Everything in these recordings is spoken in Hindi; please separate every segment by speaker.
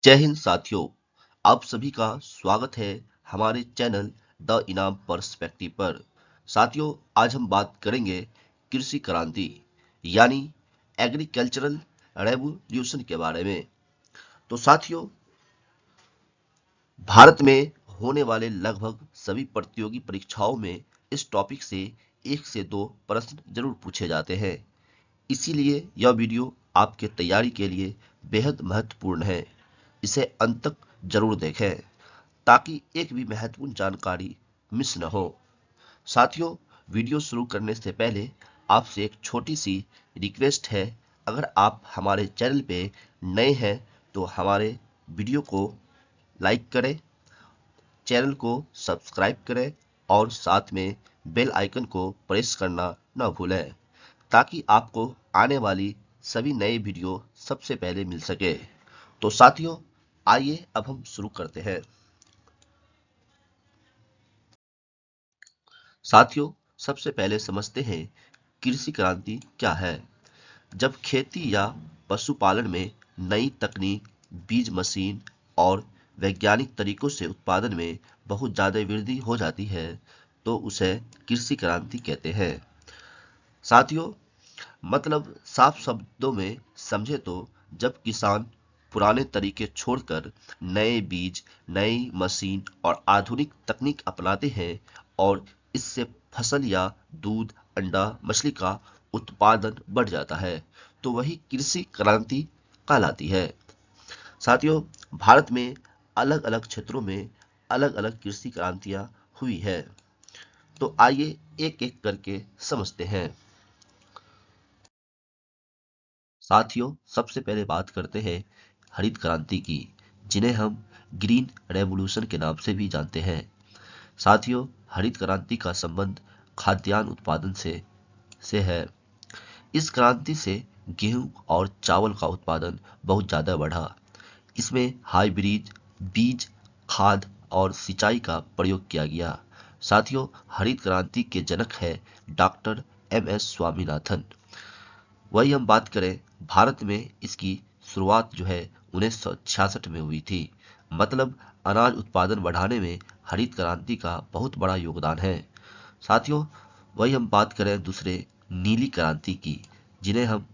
Speaker 1: जय हिंद साथियों, आप सभी का स्वागत है हमारे चैनल द इनाम पर्सपेक्टिव पर। साथियों, आज हम बात करेंगे कृषि क्रांति यानी एग्रीकल्चरल रेवोल्यूशन के बारे में। तो साथियों, भारत में होने वाले लगभग सभी प्रतियोगी परीक्षाओं में इस टॉपिक से 1 से 2 प्रश्न जरूर पूछे जाते हैं। इसीलिए यह वीडियो आपके तैयारी के लिए बेहद महत्वपूर्ण है। इसे अंत तक जरूर देखें ताकि एक भी महत्वपूर्ण जानकारी मिस न हो। साथियों, वीडियो शुरू करने से पहले आपसे एक छोटी सी रिक्वेस्ट है। अगर आप हमारे चैनल पे नए हैं तो हमारे वीडियो को लाइक करें, चैनल को सब्सक्राइब करें और साथ में बेल आइकन को प्रेस करना न भूलें ताकि आपको आने वाली सभी नए वीडियो सबसे पहले मिल सके। तो साथियों, आइए अब हम शुरू करते हैं। साथियों, सबसे पहले समझते हैं कृषि क्रांति क्या है। जब खेती या पशुपालन में नई तकनीक, बीज मशीन और वैज्ञानिक तरीकों से उत्पादन में बहुत ज्यादा वृद्धि हो जाती है तो उसे कृषि क्रांति कहते हैं। साथियों, मतलब साफ शब्दों में समझे तो जब किसान पुराने तरीके छोड़कर नए बीज, नई मशीन और आधुनिक तकनीक अपनाते हैं और इससे फसल या दूध, अंडा, मछली का उत्पादन बढ़ जाता है तो वही कृषि क्रांति कहलाती है। साथियों, भारत में अलग अलग क्षेत्रों में अलग अलग कृषि क्रांतियां हुई है। तो आइए एक एक करके समझते हैं। साथियों, सबसे पहले बात करते हैं हरित क्रांति की, जिन्हें हम ग्रीन रेवोल्यूशन के नाम से भी जानते हैं। साथियों, हरित क्रांति का संबंध खाद्यान्न उत्पादन से है। इस क्रांति से गेहूं और चावल का उत्पादन बहुत ज्यादा बढ़ा। इसमें हाइब्रिड बीज, खाद और सिंचाई का प्रयोग किया गया। साथियों, हरित क्रांति के जनक है डॉक्टर एम.एस. स्वामीनाथन। वही हम बात करें, भारत में इसकी शुरुआत जो है 1966 में हुई थी। मतलब अनाज उत्पादन बढ़ाने में हरित क्रांति का बहुत बड़ा योगदान है। साथियों, वही हम बात करें दूसरे नीली क्रांति की, जिन्हें हम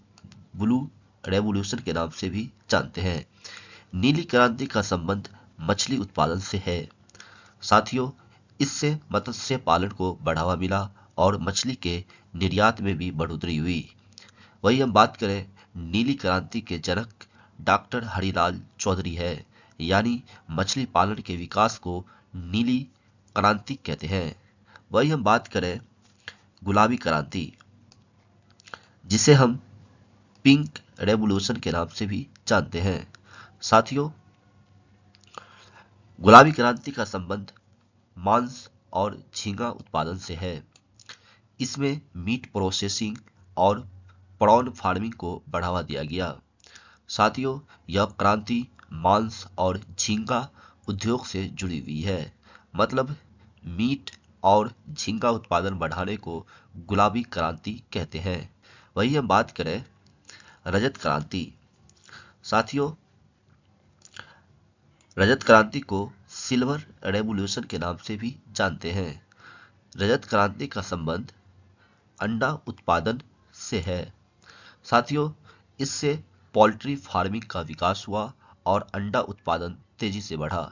Speaker 1: ब्लू रेवोल्यूशन के नाम से भी जानते हैं। नीली क्रांति का संबंध मछली उत्पादन से है। साथियों, इससे मत्स्य पालन को बढ़ावा मिला और मछली के निर्यात में भी बढ़ोतरी हुई। वही हम बात करें, नीली क्रांति के जनक डॉक्टर हरिलाल चौधरी है, यानी मछली पालन के विकास को नीली क्रांति कहते हैं। वही हम बात करें गुलाबी क्रांति, जिसे हम पिंक रेवोल्यूशन के नाम से भी जानते हैं। साथियों, गुलाबी क्रांति का संबंध मांस और झींगा उत्पादन से है। इसमें मीट प्रोसेसिंग और प्रॉन फार्मिंग को बढ़ावा दिया गया। साथियों, यह क्रांति मांस और झींगा उद्योग से जुड़ी हुई है। मतलब मीट और झींगा उत्पादन बढ़ाने को गुलाबी क्रांति कहते हैं। वही हम बात करें रजत क्रांति। साथियों, रजत क्रांति को सिल्वर रेवोल्यूशन के नाम से भी जानते हैं। रजत क्रांति का संबंध अंडा उत्पादन से है। साथियों, इससे पोल्ट्री फार्मिंग का विकास हुआ और अंडा उत्पादन तेजी से बढ़ा।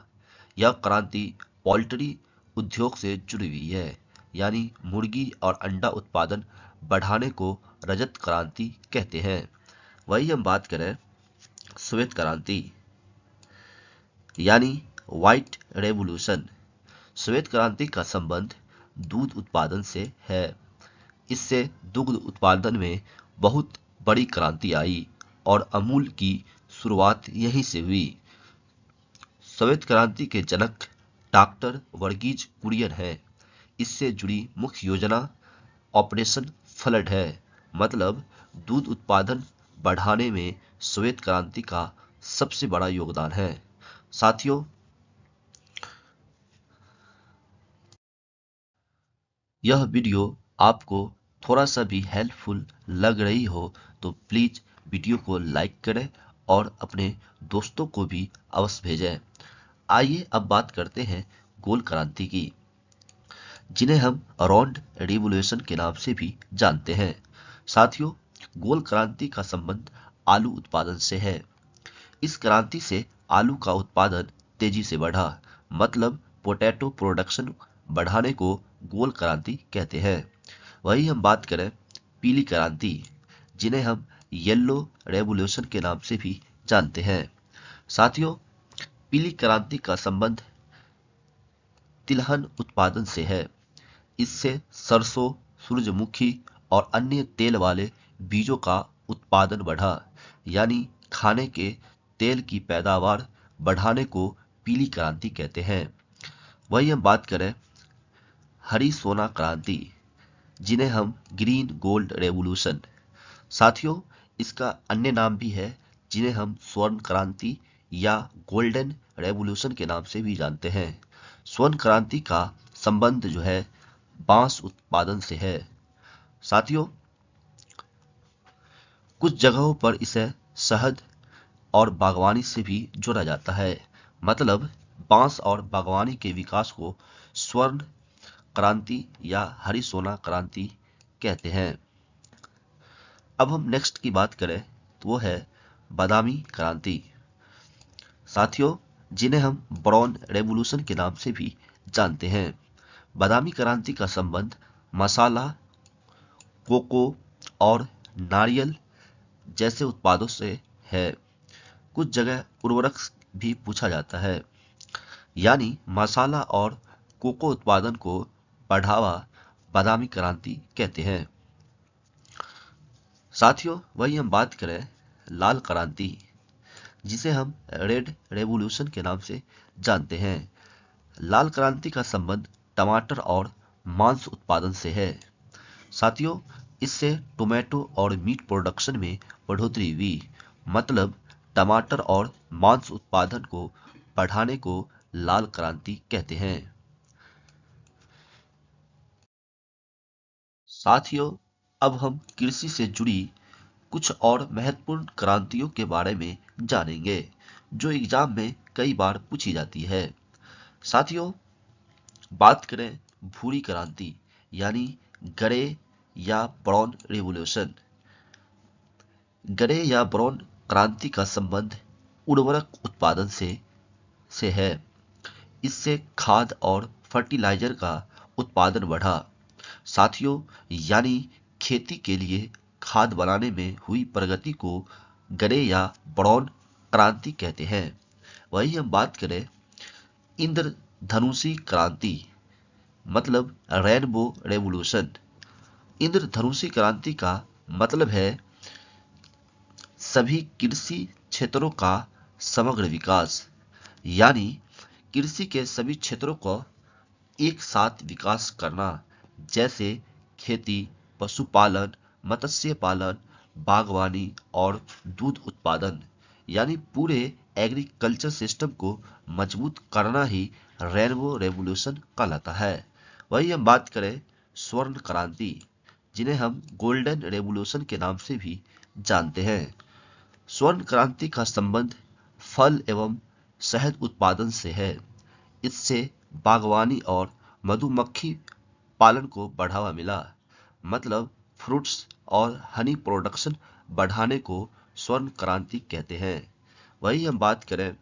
Speaker 1: यह क्रांति पोल्ट्री उद्योग से जुड़ी हुई है, यानी मुर्गी और अंडा उत्पादन बढ़ाने को रजत क्रांति कहते हैं। वही हम बात करें श्वेत क्रांति यानी व्हाइट रेवोल्यूशन। श्वेत क्रांति का संबंध दूध उत्पादन से है। इससे दुग्ध उत्पादन में बहुत बड़ी क्रांति आई और अमूल की शुरुआत यहीं से हुई। श्वेत क्रांति के जनक डॉक्टर वर्गीज कुरियन है। इससे जुड़ी मुख्य योजना ऑपरेशन फ्लड है। मतलब दूध उत्पादन बढ़ाने में श्वेत क्रांति का सबसे बड़ा योगदान है। साथियों, यह वीडियो आपको थोड़ा सा भी हेल्पफुल लग रही हो तो प्लीज वीडियो को लाइक करें और अपने दोस्तों को भी अवश्य भेजें। आइए अब बात करते हैं गोल क्रांति की, जिन्हें हम अराउंड रिवोल्यूशन के नाम से भी जानते हैं। साथियों, गोल क्रांति का संबंध आलू उत्पादन से है। इस क्रांति से आलू का उत्पादन तेजी से बढ़ा, मतलब पोटैटो प्रोडक्शन बढ़ाने को गोल क्रांति कहते हैं। वही हम बात करें पीली क्रांति, जिन्हें हम येलो रेवोल्यूशन के नाम से भी जानते हैं। साथियों, पीली क्रांति का संबंध तिलहन उत्पादन से है। इससे सरसों, सूरजमुखी और अन्य तेल वाले बीजों का उत्पादन बढ़ा, यानी खाने के तेल की पैदावार बढ़ाने को पीली क्रांति कहते हैं। वही हम बात करें हरी सोना क्रांति, जिन्हें हम ग्रीन गोल्ड रेवोल्यूशन। साथियों, इसका अन्य नाम भी है, जिन्हें हम स्वर्ण क्रांति या गोल्डन रेवोल्यूशन के नाम से भी जानते हैं। स्वर्ण क्रांति का संबंध जो है बांस उत्पादन से है। साथियों, कुछ जगहों पर इसे शहद और बागवानी से भी जोड़ा जाता है, मतलब बांस और बागवानी के विकास को स्वर्ण क्रांति या हरी सोना क्रांति कहते हैं। अब हम नेक्स्ट की बात करें तो वो है बादामी क्रांति। साथियों, जिन्हें हम ब्राउन रेवोल्यूशन के नाम से भी जानते हैं। बादामी क्रांति का संबंध मसाला, कोको और नारियल जैसे उत्पादों से है। कुछ जगह उर्वरक भी पूछा जाता है, यानी मसाला और कोको उत्पादन को बढ़ावा बादामी क्रांति कहते हैं। साथियों, वही हम बात करें लाल क्रांति, जिसे हम रेड रेवोल्यूशन के नाम से जानते हैं। लाल क्रांति का संबंध टमाटर और मांस उत्पादन से है। साथियों, इससे टोमेटो और मीट प्रोडक्शन में बढ़ोतरी हुई, मतलब टमाटर और मांस उत्पादन को बढ़ाने को लाल क्रांति कहते हैं। साथियों, अब हम कृषि से जुड़ी कुछ और महत्वपूर्ण क्रांतियों के बारे में जानेंगे, जो एग्जाम में कई बार पूछी जाती है। साथियों, बात करें भूरी क्रांति यानी ग्रे या ब्राउन रिवोल्यूशन। ग्रे या ब्राउन क्रांति का संबंध उर्वरक उत्पादन से है। इससे खाद और फर्टिलाइजर का उत्पादन बढ़ा। साथियों, यानी खेती के लिए खाद बनाने में हुई प्रगति को ग्रे या ब्राउन क्रांति कहते हैं। वही हम बात करें इंद्रधनुषी क्रांति, मतलब रेनबो रेवोल्यूशन। इंद्रधनुषी क्रांति का मतलब है सभी कृषि क्षेत्रों का समग्र विकास, यानी कृषि के सभी क्षेत्रों को एक साथ विकास करना, जैसे खेती, पशुपालन, मत्स्य पालन, बागवानी और दूध उत्पादन, यानी पूरे एग्रीकल्चर सिस्टम को मजबूत करना ही रेनबो रेवोल्यूशन कहलाता है। वही हम बात करें स्वर्ण क्रांति, जिन्हें हम गोल्डन रेवोल्यूशन के नाम से भी जानते हैं। स्वर्ण क्रांति का संबंध फल एवं शहद उत्पादन से है। इससे बागवानी और मधुमक्खी पालन को बढ़ावा मिला, मतलब फ्रूट्स और हनी प्रोडक्शन बढ़ाने को स्वर्ण क्रांति कहते हैं। वही हम बात करें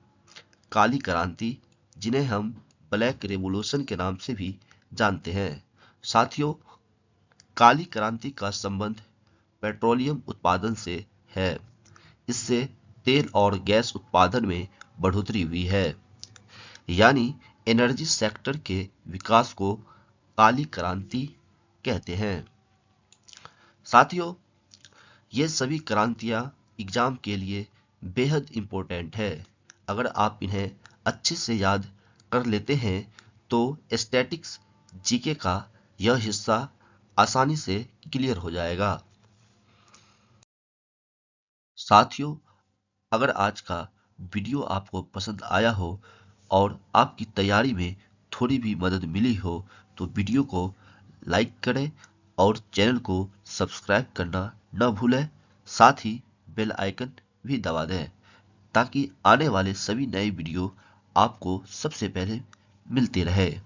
Speaker 1: काली क्रांति, जिन्हें हम ब्लैक रेवोल्यूशन के नाम से भी जानते हैं। साथियों, काली क्रांति का संबंध पेट्रोलियम उत्पादन से है। इससे तेल और गैस उत्पादन में बढ़ोतरी हुई है, यानी एनर्जी सेक्टर के विकास को काली क्रांति कहते हैं। साथियों, ये सभी क्रांतियां एग्जाम के लिए बेहद इंपॉर्टेंट है। अगर आप इन्हें अच्छे से याद कर लेते हैं तो स्टैटिक्स जीके का यह हिस्सा आसानी से क्लियर हो जाएगा। साथियों, अगर आज का वीडियो आपको पसंद आया हो और आपकी तैयारी में थोड़ी भी मदद मिली हो तो वीडियो को लाइक करें और चैनल को सब्सक्राइब करना न भूलें। साथ ही बेल आइकन भी दबा दें, ताकि आने वाले सभी नए वीडियो आपको सबसे पहले मिलते रहे।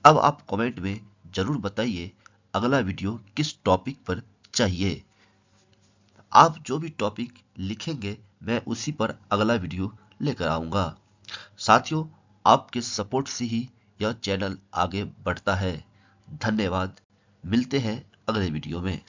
Speaker 1: अब आप कमेंट में जरूर बताइए अगला वीडियो किस टॉपिक पर चाहिए। आप जो भी टॉपिक लिखेंगे मैं उसी पर अगला वीडियो लेकर आऊंगा। साथियों, आपके सपोर्ट से ही यह चैनल आगे बढ़ता है। धन्यवाद। मिलते हैं अगले वीडियो में।